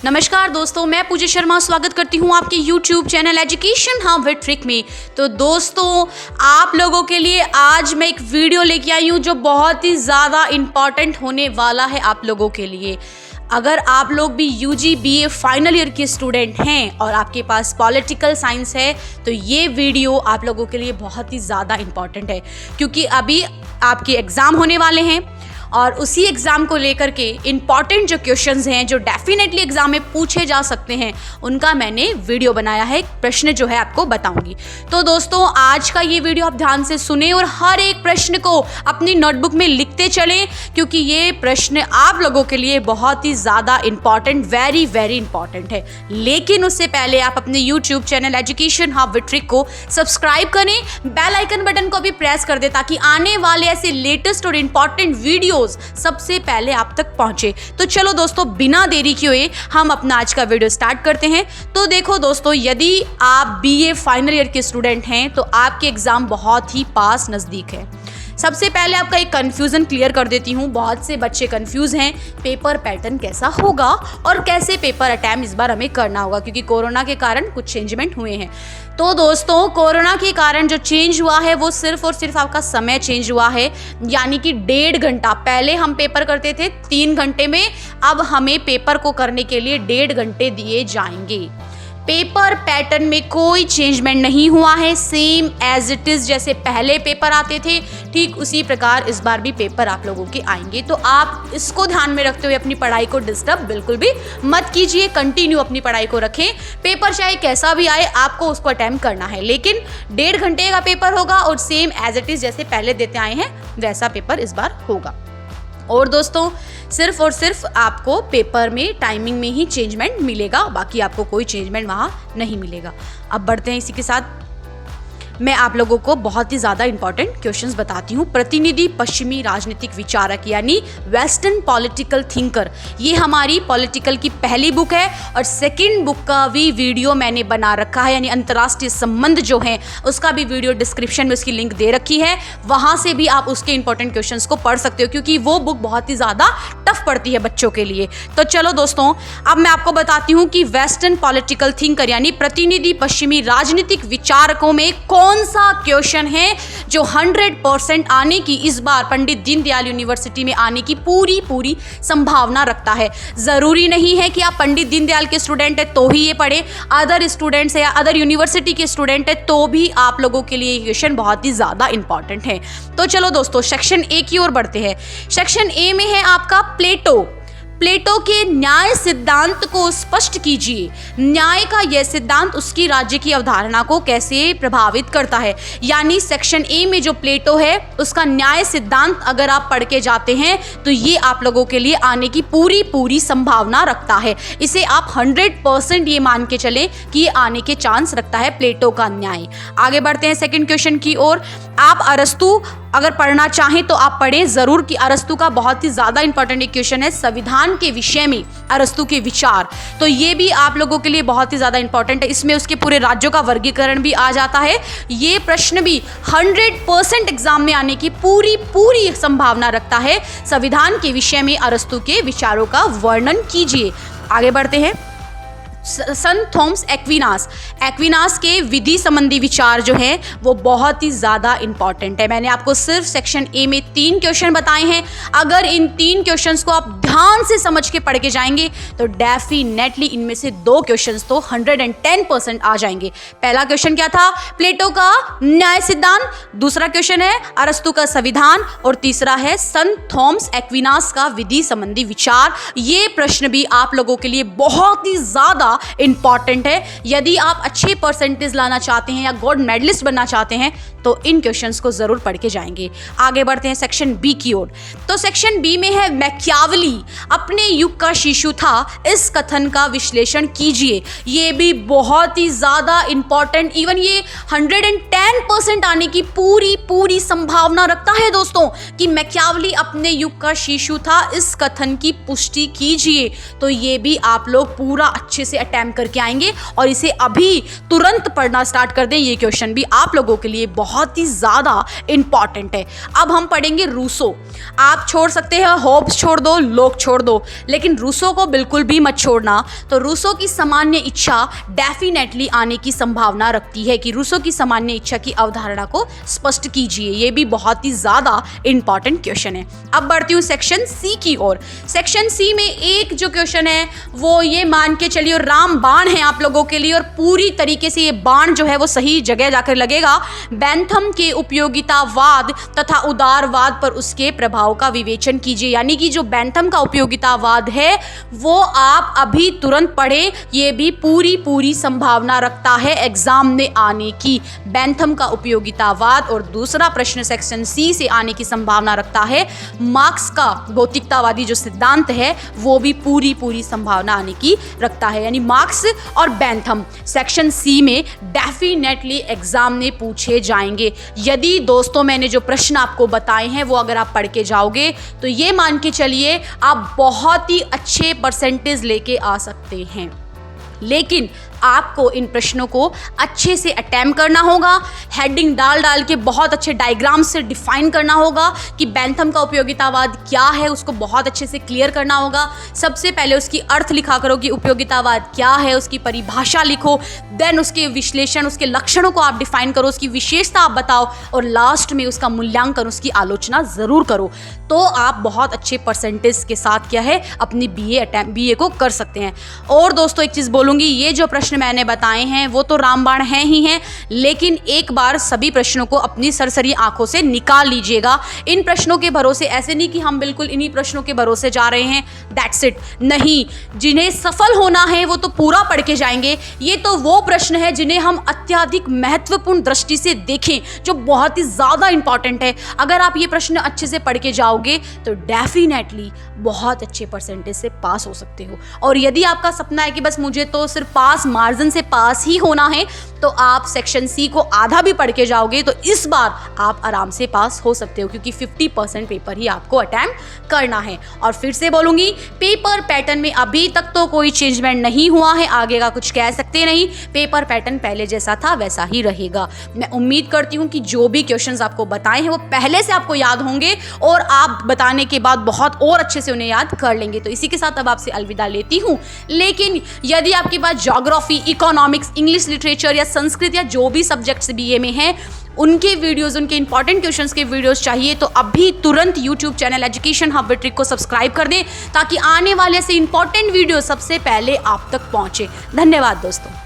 नमस्कार दोस्तों, मैं पूजा शर्मा स्वागत करती हूँ आपके YouTube channel education hub with trick में। तो दोस्तों, आप लोगों के लिए आज मैं एक वीडियो लेके आई हूँ जो बहुत ही ज़्यादा इम्पॉर्टेंट होने वाला है आप लोगों के लिए। अगर आप लोग भी UG BA फाइनल ईयर के स्टूडेंट हैं और आपके पास पॉलिटिकल साइंस है तो ये वीडियो आप लोगों के लिए बहुत ही ज़्यादा इम्पॉर्टेंट है, क्योंकि अभी आपके एग्ज़ाम होने वाले हैं और उसी एग्ज़ाम को लेकर के इम्पॉर्टेंट जो क्वेश्चंस हैं जो डेफिनेटली एग्ज़ाम में पूछे जा सकते हैं उनका मैंने वीडियो बनाया है। प्रश्न जो है आपको बताऊंगी। तो दोस्तों, आज का ये वीडियो आप ध्यान से सुने और हर एक प्रश्न को अपनी नोटबुक में लिखते चलें, क्योंकि ये प्रश्न आप लोगों के लिए बहुत ही ज़्यादा इम्पॉर्टेंट, वेरी वेरी इंपॉर्टेंट है। लेकिन उससे पहले आप अपने YouTube channel education hub with trick को सब्सक्राइब करें, बेल आइकन बटन को भी प्रेस कर दें ताकि आने वाले ऐसे लेटेस्ट और इम्पॉर्टेंट वीडियो सबसे पहले आप तक पहुंचे। तो चलो दोस्तों, बिना देरी किए हम अपना आज का वीडियो स्टार्ट करते हैं। तो देखो दोस्तों, यदि आप BA फाइनल ईयर के स्टूडेंट हैं तो आपके एग्जाम बहुत ही पास नज़दीक है। सबसे पहले आपका एक कन्फ्यूज़न क्लियर कर देती हूँ। बहुत से बच्चे कंफ्यूज हैं पेपर पैटर्न कैसा होगा और कैसे पेपर अटैम्प्ट इस बार हमें करना होगा, क्योंकि कोरोना के कारण कुछ चेंजमेंट हुए हैं। तो दोस्तों, कोरोना के कारण जो चेंज हुआ है वो सिर्फ और सिर्फ आपका समय चेंज हुआ है, यानी कि 1.5 घंटा। पहले हम पेपर करते थे 3 घंटे में, अब हमें पेपर को करने के लिए 1.5 घंटे दिए जाएंगे। पेपर पैटर्न में कोई चेंजमेंट नहीं हुआ है, सेम एज इट इज़। जैसे पहले पेपर आते थे ठीक उसी प्रकार इस बार भी पेपर आप लोगों के आएंगे। तो आप इसको ध्यान में रखते हुए अपनी पढ़ाई को डिस्टर्ब बिल्कुल भी मत कीजिए, कंटिन्यू अपनी पढ़ाई को रखें। पेपर चाहे कैसा भी आए आपको उसको अटेम्प्ट करना है, लेकिन 1.5 घंटे का पेपर होगा और सेम एज इट इज़ जैसे पहले देते आए हैं वैसा पेपर इस बार होगा। और दोस्तों, सिर्फ और सिर्फ आपको पेपर में टाइमिंग में ही चेंजमेंट मिलेगा, बाकी आपको कोई चेंजमेंट वहाँ नहीं मिलेगा। अब बढ़ते हैं, इसी के साथ मैं आप लोगों को बहुत ही ज़्यादा इंपॉर्टेंट क्वेश्चंस बताती हूँ। प्रतिनिधि पश्चिमी राजनीतिक विचारक यानी वेस्टर्न पॉलिटिकल थिंकर, ये हमारी पॉलिटिकल की पहली बुक है और सेकंड बुक का भी वीडियो मैंने बना रखा है, यानी अंतर्राष्ट्रीय संबंध जो है उसका भी वीडियो डिस्क्रिप्शन में उसकी लिंक दे रखी है। वहाँ से भी आप उसके इंपॉर्टेंट क्वेश्चंस को पढ़ सकते हो, क्योंकि वो बुक बहुत ही ज़्यादा टफ पड़ती है बच्चों के लिए। तो चलो दोस्तों, अब मैं आपको बताती हूँ कि वेस्टर्न पॉलिटिकल थिंकर यानी प्रतिनिधि पश्चिमी राजनीतिक विचारकों में कौन सा क्वेश्चन है जो 100% आने की, इस बार पंडित दीनदयाल यूनिवर्सिटी में आने की पूरी संभावना रखता है। जरूरी नहीं है कि आप पंडित दीनदयाल के स्टूडेंट है तो ही ये पढ़े, अदर स्टूडेंट्स है या अदर यूनिवर्सिटी के स्टूडेंट है तो भी आप लोगों के लिए ये क्वेश्चन बहुत ही ज्यादा इंपॉर्टेंट है। तो चलो दोस्तों, सेक्शन A की ओर बढ़ते हैं। सेक्शन A में है आपका प्लेटो के न्याय सिद्धांत को स्पष्ट कीजिए। न्याय का यह सिद्धांत उसकी राज्य की अवधारणा को कैसे प्रभावित करता है। यानी सेक्शन A में जो प्लेटो है उसका न्याय सिद्धांत अगर आप पढ़ के जाते हैं तो ये आप लोगों के लिए आने की पूरी संभावना रखता है। इसे आप 100% ये मान के चलें कि ये आने के चांस रखता है, प्लेटो का न्याय। आगे बढ़ते हैं सेकेंड क्वेश्चन की ओर। आप अरस्तु अगर पढ़ना चाहें तो आप पढ़ें ज़रूर, कि अरस्तु का बहुत ही ज़्यादा इंपॉर्टेंट क्वेश्चन है संविधान के विषय में अरस्तु के विचार। तो ये भी आप लोगों के लिए बहुत ही ज़्यादा इंपॉर्टेंट है, इसमें उसके पूरे राज्यों का वर्गीकरण भी आ जाता है। ये प्रश्न भी 100% एग्जाम में आने की पूरी संभावना रखता है। संविधान के विषय में अरस्तु के विचारों का वर्णन कीजिए। आगे बढ़ते हैं। संत थॉमस एक्विनास के विधि संबंधी विचार जो है वो बहुत ही ज़्यादा इंपॉर्टेंट है। मैंने आपको सिर्फ सेक्शन A में 3 क्वेश्चन बताए हैं। अगर इन 3 क्वेश्चंस को आप ध्यान से समझ के पढ़ के जाएंगे तो डेफिनेटली इनमें से 2 क्वेश्चंस तो 110% आ जाएंगे। पहला क्वेश्चन क्या था? प्लेटो का न्याय सिद्धांत। दूसरा क्वेश्चन है अरस्तु का संविधान और तीसरा है संत थॉमस एक्विनास का विधि संबंधी विचार। ये प्रश्न भी आप लोगों के लिए बहुत ही ज़्यादा इंपॉर्टेंट है। यदि आप अच्छे परसेंटेज लाना चाहते हैं या गोल्ड मेडलिस्ट बनना चाहते हैं तो इन क्वेश्चंस को जरूर पढ़ के जाएंगे। आगे बढ़ते हैं सेक्शन B की ओर। तो सेक्शन B में है मैकियावेली अपने युग का शिशु था, इस कथन का विश्लेषण कीजिए। ये भी बहुत ही ज्यादा इंपॉर्टेंट, इवन ये 110% आने की पूरी संभावना रखता है दोस्तों, कि मैकियावेली अपने युग का शिशु था, इस कथन की पुष्टि कीजिए। तो ये भी आप लोग पूरा अच्छे से अटेम्प्ट करके आएंगे और इसे अभी तुरंत पढ़ना स्टार्ट कर दें। ये क्वेश्चन भी आप लोगों के लिए बहुत ही ज़्यादा इंपॉर्टेंट है। अब हम पढ़ेंगे रूसो। आप छोड़ सकते हैं, होब्स छोड़ दो, लोक छोड़ दो, लेकिन रूसो को बिल्कुल भी मत छोड़ना। तो रूसो की सामान्य इच्छा डेफिनेटली आने की संभावना रखती है कि रूसो की सामान्य इच्छा की अवधारणा को स्पष्ट कीजिए। ये भी बहुत ही ज़्यादा इंपॉर्टेंट क्वेश्चन है। अब बढ़ती हूँ सेक्शन सी की ओर। सेक्शन सी में एक जो क्वेश्चन है वो ये मान के चलिए राम बाण है आप लोगों के लिए, और पूरी तरीके से ये बाण जो है वो सही जगह जाकर लगेगा। बेंथम के उपयोगितावाद तथा उदारवाद पर उसके प्रभाव का विवेचन कीजिए। यानी कि जो बेंथम का उपयोगितावाद है वो आप अभी तुरंत पढ़ें, ये भी पूरी संभावना रखता है एग्जाम में आने की। बेंथम का उपयोगितावाद। और दूसरा प्रश्न सेक्शन सी से आने की संभावना रखता है मार्क्स का भौतिकतावादी जो सिद्धांत है वो भी पूरी संभावना आने की रखता है। यानी मार्क्स और बेंथम सेक्शन सी में डेफिनेटली एग्जाम में पूछे जाएंगे। यदि दोस्तों मैंने जो प्रश्न आपको बताए हैं वो अगर आप पढ़ के जाओगे तो ये मान के चलिए आप बहुत ही अच्छे परसेंटेज लेके आ सकते हैं। लेकिन आपको इन प्रश्नों को अच्छे से अटेम्प्ट करना होगा, हेडिंग डाल के बहुत अच्छे डायग्राम से डिफाइन करना होगा कि बेंथम का उपयोगितावाद क्या है, उसको बहुत अच्छे से क्लियर करना होगा। सबसे पहले उसकी अर्थ लिखा करो कि उपयोगितावाद क्या है, उसकी परिभाषा लिखो, देन उसके विश्लेषण, उसके लक्षणों को आप डिफाइन करो, उसकी विशेषता आप बताओ, और लास्ट में उसका मूल्यांकन, उसकी आलोचना ज़रूर करो। तो आप बहुत अच्छे परसेंटेज के साथ क्या है अपनी बीए को कर सकते हैं। और दोस्तों एक चीज़ बोलूँगी, ये जो प्रश्न मैंने बताए हैं वो तो रामबाण हैं ही हैं, लेकिन एक बार सभी प्रश्नों को अपनी सरसरी आंखों से निकाल लीजिएगा। इन प्रश्नों के भरोसे ऐसे नहीं कि हम बिल्कुल इन्हीं प्रश्नों के भरोसे जा रहे हैं, दैट्स इट। नहीं, जिन्हें सफल होना है वो तो पूरा पढ़ के जाएंगे। ये तो वो प्रश्न है जिन्हें हम अत्यधिक महत्वपूर्ण दृष्टि से देखें, जो बहुत ही ज़्यादा इंपॉर्टेंट है। अगर आप ये प्रश्न अच्छे से पढ़ के जाओगे तो डेफिनेटली बहुत अच्छे परसेंटेज से पास हो सकते हो। और यदि आपका सपना है कि बस मुझे तो सिर्फ पास मार्जिन से पास ही होना है, तो आप सेक्शन सी को आधा भी पढ़ के जाओगे तो इस बार आप आराम से पास हो सकते हो, क्योंकि 50% पेपर ही आपको अटेम्प्ट करना है। और फिर से बोलूंगी, पेपर पैटर्न में अभी तक तो कोई चेंजमेंट नहीं हुआ है, आगे का कुछ कह सकते नहीं। पेपर पैटर्न पहले जैसा था वैसा ही रहेगा। मैं उम्मीद करती हूँ कि जो भी क्वेश्चंस आपको बताए हैं वो पहले से आपको याद होंगे और आप बताने के बाद बहुत और अच्छे से उन्हें याद कर लेंगे। तो इसी के साथ अब आपसे अलविदा लेती हूँ। लेकिन यदि आपके पास ज्योग्राफी, इकोनॉमिक्स, इंग्लिश लिटरेचर या संस्कृत या जो भी सब्जेक्ट्स बीए में हैं उनके वीडियोस, उनके इंपॉर्टेंट क्वेश्चंस के वीडियोस चाहिए तो अभी तुरंत YouTube channel education hub with trick को सब्सक्राइब कर दें, ताकि आने वाले से इंपॉर्टेंट वीडियो सबसे पहले आप तक पहुंचे। धन्यवाद दोस्तों।